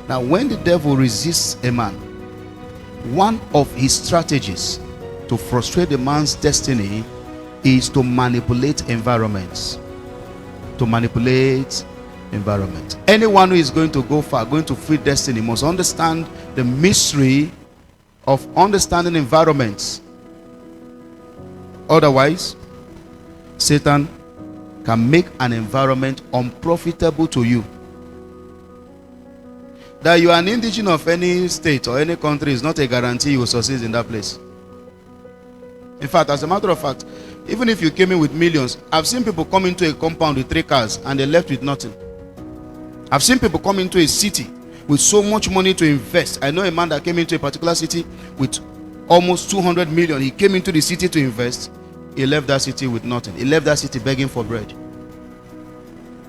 Now, when the devil resists a man, one of his strategies to frustrate the man's destiny is to manipulate environments. To manipulate environment. Anyone who is going to go far, going to free destiny, must understand the mystery of understanding environments. Otherwise, Satan can make an environment unprofitable to you. That you are an indigene of any state or any country is not a guarantee you will succeed in that place. In fact, as a matter of fact, even if you came in with millions, I've seen people come into a compound with 3 cars and they left with nothing. I've seen people come into a city with so much money to invest. I know a man that came into a particular city with almost 200 million. He came into the city to invest. He left that city with nothing. He left that city begging for bread.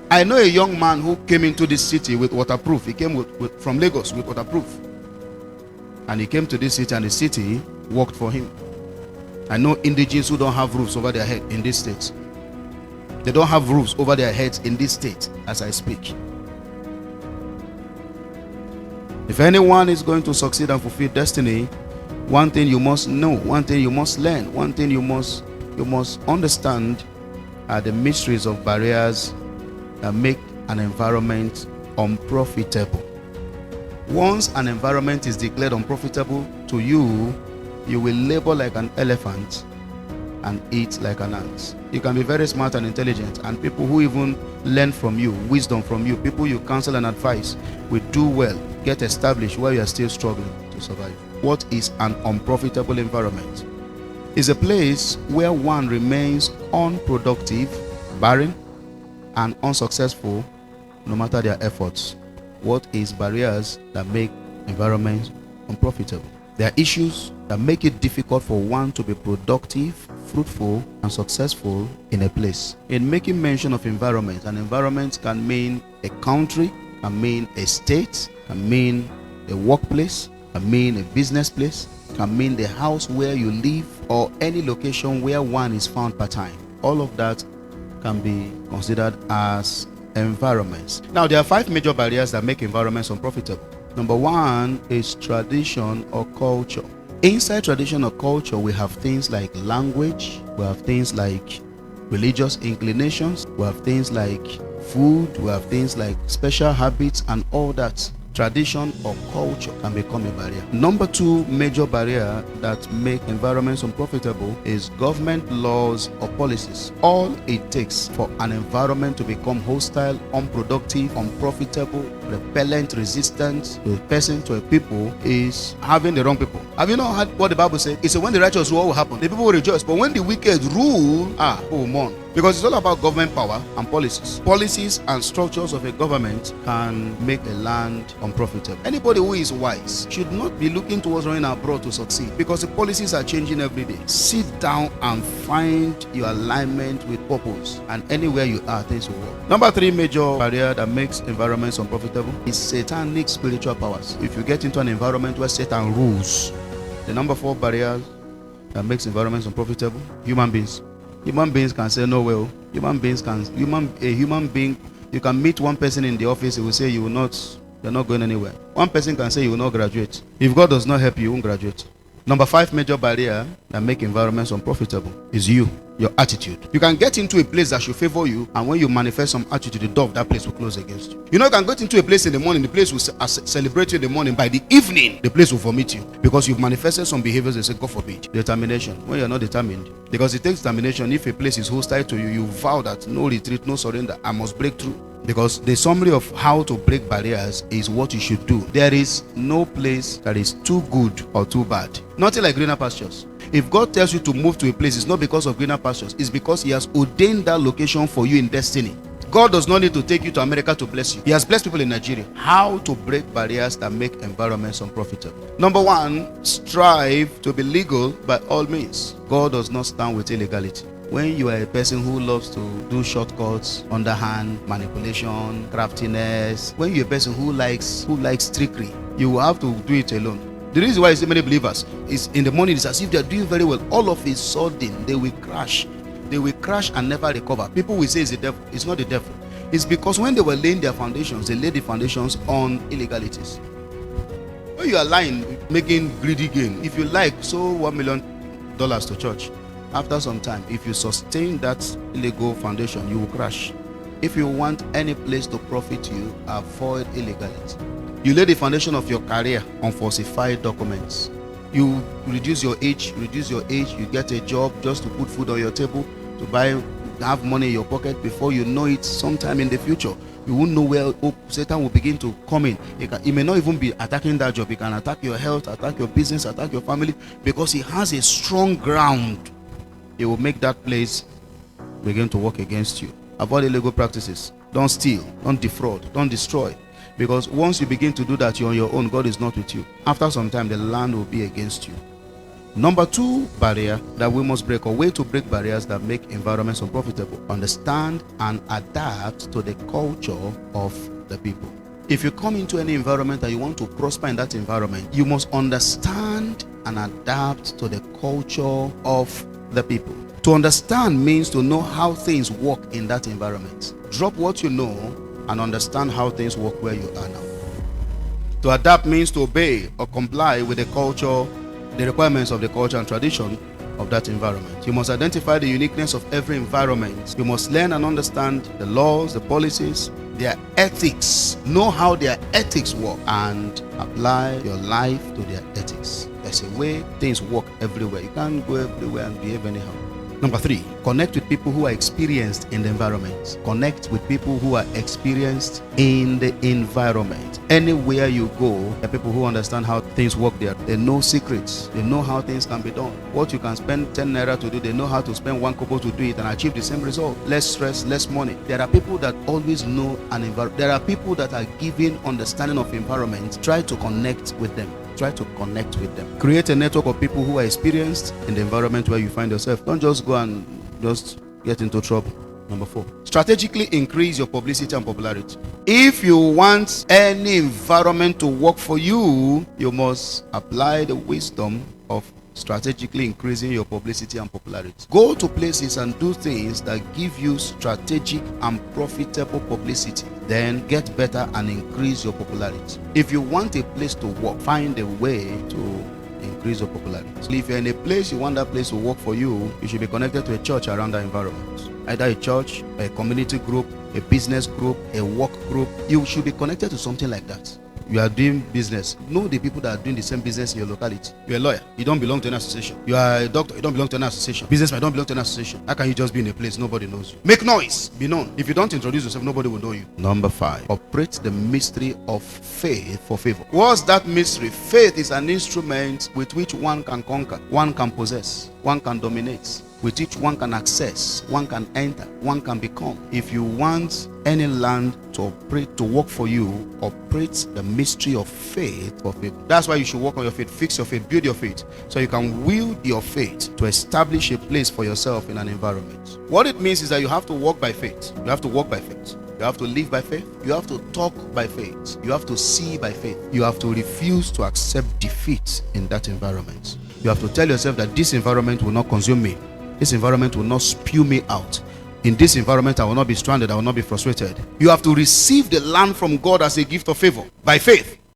I know a young man who came into this city with waterproof. He came from Lagos with waterproof. And he came to this city and the city worked for him. I know indigenes who don't have roofs over their head in this state. They don't have roofs over their heads in this state as I speak. If anyone is going to succeed and fulfill destiny, one thing you must know, one thing you must learn, one thing you must understand are the mysteries of barriers that make an environment unprofitable. Once an environment is declared unprofitable to you, you will labor like an elephant and eat like an ant. You can be very smart and intelligent, and people who even learn from you, wisdom from you, people you counsel and advise, will do well, get established while you are still struggling to survive. What is an unprofitable environment? It's a place where one remains unproductive, barren, and unsuccessful no matter their efforts. What is barriers that make environments unprofitable? There are issues that make it difficult for one to be productive, fruitful, and successful in a place. In making mention of environment, an environment can mean a country, can mean a state, can mean a workplace, can mean a business place, can mean the house where you live, or any location where one is found part-time. All of that can be considered as environments. Now, there are 5 major barriers that make environments unprofitable. Number 1 is tradition or culture. Inside tradition or culture, we have things like language, we have things like religious inclinations, we have things like food, we have things like special habits and all that. Tradition or culture can become a barrier. Number 2 major barrier that make environments unprofitable is government laws or policies. All it takes for an environment to become hostile, unproductive, unprofitable, repellent, resistant to a person, to a people, is having the wrong people. Have you not heard what the Bible says? It says when the righteous rule, what will happen? The people will rejoice. But when the wicked rule, people will mourn. Because it's all about government power and policies. Policies and structures of a government can make a land unprofitable. Anybody who is wise should not be looking towards running abroad to succeed, because the policies are changing every day. Sit down and find your alignment with purpose, and anywhere you are, things will work. Number 3 major barrier that makes environments unprofitable is satanic spiritual powers. If you get into an environment where Satan rules, the number 4 barrier that makes environments unprofitable, human beings. Human beings can say no well. You can meet one person in the office, he will say you're not going anywhere. One person can say you will not graduate. If God does not help you, you won't graduate. Number 5 major barrier that make environments unprofitable is your attitude. You can get into a place that should favor you, and when you manifest some attitude, the door of that place will close against you. You know, you can get into a place in the morning, the place will celebrate you in the morning. By the evening, the place will vomit you, because you've manifested some behaviors they say, God forbid. Determination. When you're not determined, because it takes determination. If a place is hostile to you, you vow that no retreat, no surrender, I must break through. Because the summary of how to break barriers is what you should do. There is no place that is too good or too bad. Nothing like greener pastures. If God tells you to move to a place, it's not because of greener pastures. It's because He has ordained that location for you in destiny. God does not need to take you to America to bless you. He has blessed people in Nigeria. How to break barriers that make environments unprofitable. Number 1, strive to be legal by all means. God does not stand with illegality. When you are a person who loves to do shortcuts, underhand, manipulation, craftiness, when you're a person who likes trickery, you will have to do it alone. The reason why I see many believers is in the morning, it's as if they're doing very well. All of a sudden, they will crash. They will crash and never recover. People will say it's the devil. It's not the devil. It's because when they were laying their foundations, they laid the foundations on illegalities. When you are lying, making greedy gain, if you like, sow $1 million to church. After some time, if you sustain that illegal foundation, you will crash. If you want any place to profit you, avoid illegality. You lay the foundation of your career on falsified documents. You reduce your age, you get a job just to put food on your table, to have money in your pocket. Before you know it, sometime in the future, you won't know where Satan will begin to come in. He may not even be attacking that job. He can attack your health, attack your business, attack your family, because he has a strong ground. He will make that place begin to work against you. Avoid illegal practices. Don't steal, don't defraud, don't destroy. Because once you begin to do that, you're on your own. God is not with you. After some time, the land will be against you. Number 2 barrier that we must break, or way to break barriers that make environments unprofitable: understand and adapt to the culture of the people. If you come into any environment and you want to prosper in that environment, you must understand and adapt to the culture of the people. To understand means to know how things work in that environment. Drop what you know and understand how things work where you are now. To adapt means to obey or comply with the culture, the requirements of the culture and tradition of that environment. You must identify the uniqueness of every environment. You must learn and understand the laws, the policies, their ethics. Know how their ethics work and apply your life to their ethics. There's a way things work everywhere. You can't go everywhere and behave anyhow. Number 3, connect with people who are experienced in the environment. Connect with people who are experienced in the environment. Anywhere you go, there are people who understand how things work there. They know secrets. They know how things can be done. What you can spend 10 naira to do, they know how to spend 1 kobo to do it and achieve the same result. Less stress, less money. There are people that always know an environment. There are people that are given understanding of environment. Try to connect with them. Create a network of people who are experienced in the environment where you find yourself. Don't just go and just get into trouble. Number 4, strategically increase your publicity and popularity. If you want any environment to work for you, you must apply the wisdom of strategically increasing your publicity and popularity. Go to places and do things that give you strategic and profitable publicity. Then get better and increase your popularity. If you want a place to work, find a way to increase your popularity. So if you're in a place, you want that place to work for you, you should be connected to a church around that environment. Either a church, a community group, a business group, a work group. You should be connected to something like that. You are doing business. Know the people that are doing the same business in your locality. You're a lawyer. You don't belong to an association. You are a doctor. You don't belong to an association. Businessman, don't belong to an association. How can you just be in a place nobody knows you? Make noise. Be known. If you don't introduce yourself, nobody will know you. Number 5, operate the mystery of faith for favor. What's that mystery? Faith is an instrument with which one can conquer, one can possess, one can dominate, with which one can access, one can enter, one can become. If you want any land to operate, to work for you, operate the mystery of faith for faith. That's why you should work on your faith, fix your faith, build your faith, so you can wield your faith to establish a place for yourself in an environment. What it means is that you have to walk by faith. You have to walk by faith. You have to live by faith. You have to talk by faith. You have to see by faith. You have to refuse to accept defeat in that environment. You have to tell yourself that this environment will not consume me. This environment will not spew me out. In this environment, I will not be stranded. I will not be frustrated. You have to receive the land from God as a gift of favor by faith.